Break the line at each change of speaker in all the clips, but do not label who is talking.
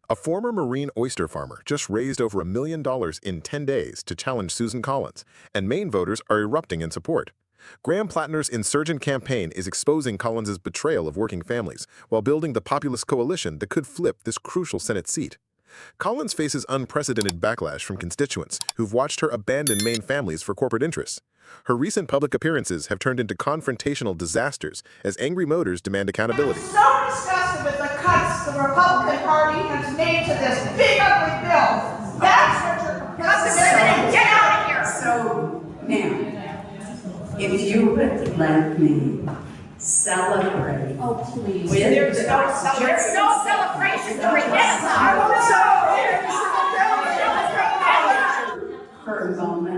A former Marine oyster farmer just raised over $1 million in 10 days to challenge Susan Collins, and Maine voters are erupting in support. Graham Platner's insurgent campaign is exposing Collins's betrayal of working families while building the populist coalition that could flip this crucial Senate seat. Collins faces unprecedented backlash from constituents who've watched her abandon Maine families for corporate interests. Her recent public appearances have turned into confrontational disasters as angry voters demand accountability.
I'm so disgusted with the cuts the Republican Party has made to this big ugly bill. That's what you're considering. Get out of here!
So, now, if you would let me celebrate.
Oh, please.
There's
no celebration during this time. I want to celebrate.
For a moment.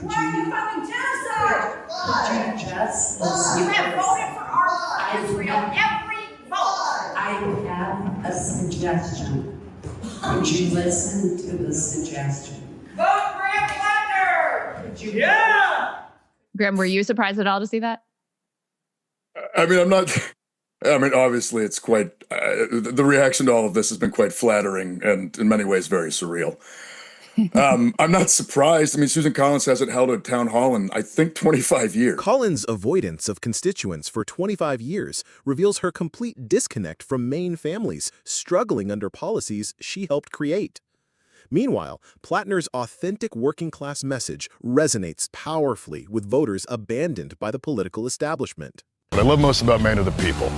Why are you coming genocide?
Could you just listen?
You have voted for our Israel every vote.
I have a suggestion. Would you listen to the suggestion?
Vote Graham Platner!
Yeah!
Graham, were you surprised at all to see that?
I mean, obviously it's quite, the reaction to all of this has been quite flattering and in many ways very surreal. I'm not surprised. I mean, Susan Collins hasn't held a town hall in, I think, 25 years.
Collins' avoidance of constituents for 25 years reveals her complete disconnect from Maine families struggling under policies she helped create. Meanwhile, Platner's authentic working-class message resonates powerfully with voters abandoned by the political establishment.
What I love most about Maine are the people.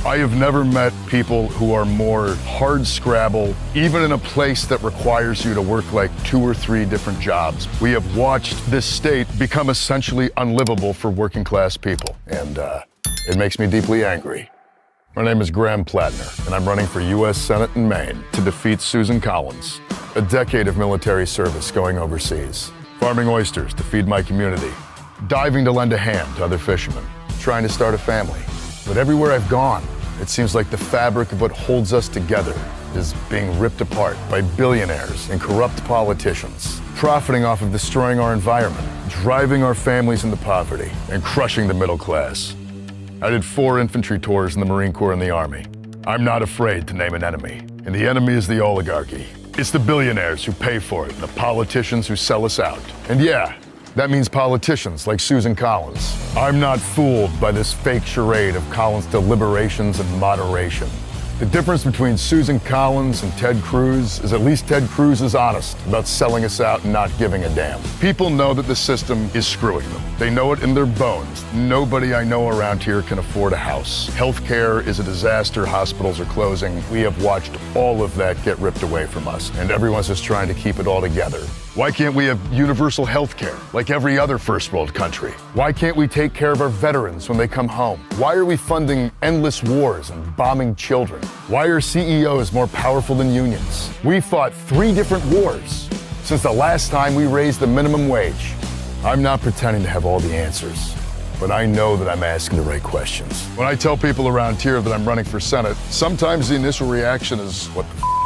I have never met people who are more hard-scrabble, even in a place that requires you to work like 2 or 3 different jobs. We have watched this state become essentially unlivable for working-class people, and it makes me deeply angry. My name is Graham Platner, and I'm running for U.S. Senate in Maine to defeat Susan Collins. A decade of military service going overseas, farming oysters to feed my community, diving to lend a hand to other fishermen, trying to start a family. But everywhere I've gone, it seems like the fabric of what holds us together is being ripped apart by billionaires and corrupt politicians, profiting off of destroying our environment, driving our families into poverty, and crushing the middle class. I did 4 infantry tours in the Marine Corps and the Army. I'm not afraid to name an enemy, and the enemy is the oligarchy. It's the billionaires who pay for it, and the politicians who sell us out. And yeah, that means politicians like Susan Collins. I'm not fooled by this fake charade of Collins' deliberations and moderation. The difference between Susan Collins and Ted Cruz is at least Ted Cruz is honest about selling us out and not giving a damn. People know that the system is screwing them. They know it in their bones. Nobody I know around here can afford a house. Healthcare is a disaster. Hospitals are closing. We have watched all of that get ripped away from us, and everyone's just trying to keep it all together. Why can't we have universal health care like every other first world country? Why can't we take care of our veterans when they come home? Why are we funding endless wars and bombing children? Why are CEOs more powerful than unions? We fought 3 different wars since the last time we raised the minimum wage. I'm not pretending to have all the answers, but I know that I'm asking the right questions. When I tell people around here that I'm running for Senate, sometimes the initial reaction is, what the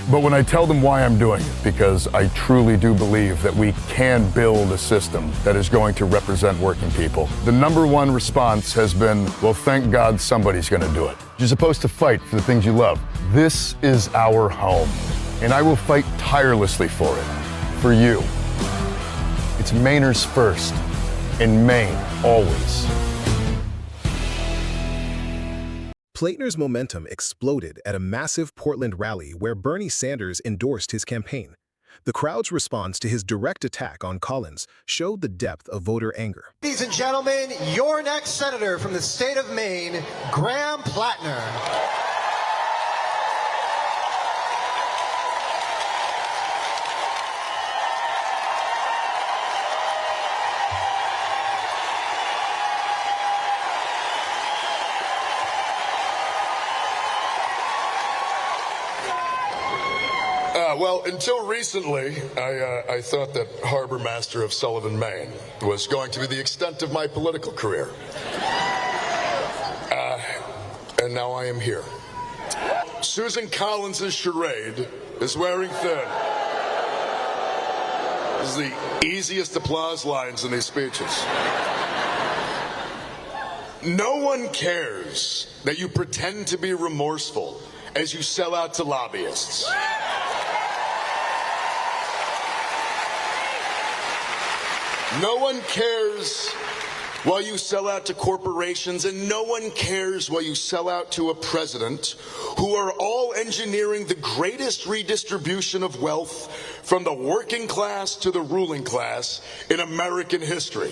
but when I tell them why I'm doing it, because I truly do believe that we can build a system that is going to represent working people, the #1 response has been, well, thank God somebody's going to do it. You're supposed to fight for the things you love. This is our home, and I will fight tirelessly for it, for you. It's Mainers first, and Maine always.
Platner's momentum exploded at a massive Portland rally where Bernie Sanders endorsed his campaign. The crowd's response to his direct attack on Collins showed the depth of voter anger.
Ladies and gentlemen, your next senator from the state of Maine, Graham Platner.
Well, until recently, I thought that harbor master of Sullivan, Maine was going to be the extent of my political career. And now I am here. Susan Collins' charade is wearing thin. This is the easiest applause lines in these speeches. No one cares that you pretend to be remorseful
as you sell out to lobbyists. No one cares while you sell out to corporations, and no one cares while you sell out to a president who are all engineering the greatest redistribution of wealth from the working class to the ruling class in American history.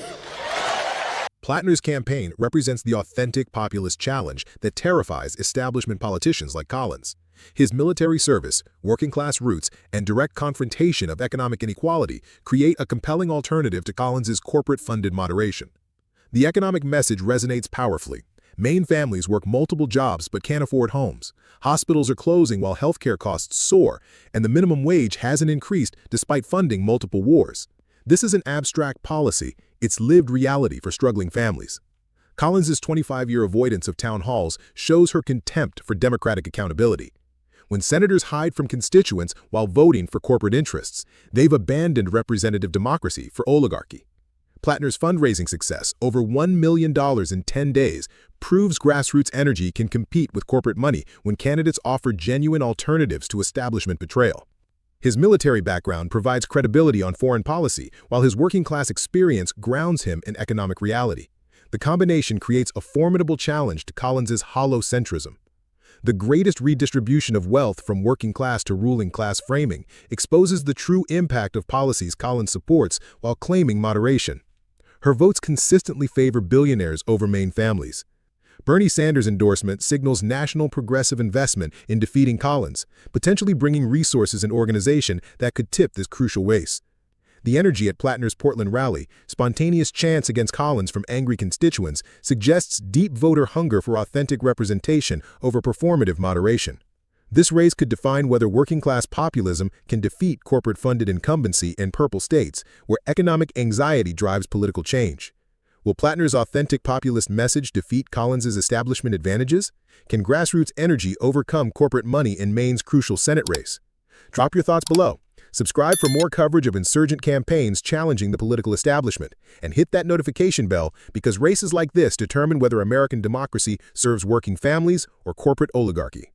Platner's campaign represents the authentic populist challenge that terrifies establishment politicians like Collins. His military service, working-class roots, and direct confrontation of economic inequality create a compelling alternative to Collins's corporate-funded moderation. The economic message resonates powerfully. Maine families work multiple jobs but can't afford homes. Hospitals are closing while healthcare costs soar, and the minimum wage hasn't increased despite funding multiple wars. This isn't abstract policy, it's lived reality for struggling families. Collins's 25-year avoidance of town halls shows her contempt for democratic accountability. When senators hide from constituents while voting for corporate interests, they've abandoned representative democracy for oligarchy. Platner's fundraising success, over $1 million in 10 days, proves grassroots energy can compete with corporate money when candidates offer genuine alternatives to establishment betrayal. His military background provides credibility on foreign policy, while his working-class experience grounds him in economic reality. The combination creates a formidable challenge to Collins's hollow centrism. The greatest redistribution of wealth from working class to ruling class framing exposes the true impact of policies Collins supports while claiming moderation. Her votes consistently favor billionaires over Maine families. Bernie Sanders' endorsement signals national progressive investment in defeating Collins, potentially bringing resources and organization that could tip this crucial race. The energy at Platner's Portland rally, spontaneous chants against Collins from angry constituents, suggests deep voter hunger for authentic representation over performative moderation. This race could define whether working-class populism can defeat corporate-funded incumbency in purple states, where economic anxiety drives political change. Will Platner's authentic populist message defeat Collins's establishment advantages? Can grassroots energy overcome corporate money in Maine's crucial Senate race? Drop your thoughts below. Subscribe for more coverage of insurgent campaigns challenging the political establishment, and hit that notification bell because races like this determine whether American democracy serves working families or corporate oligarchy.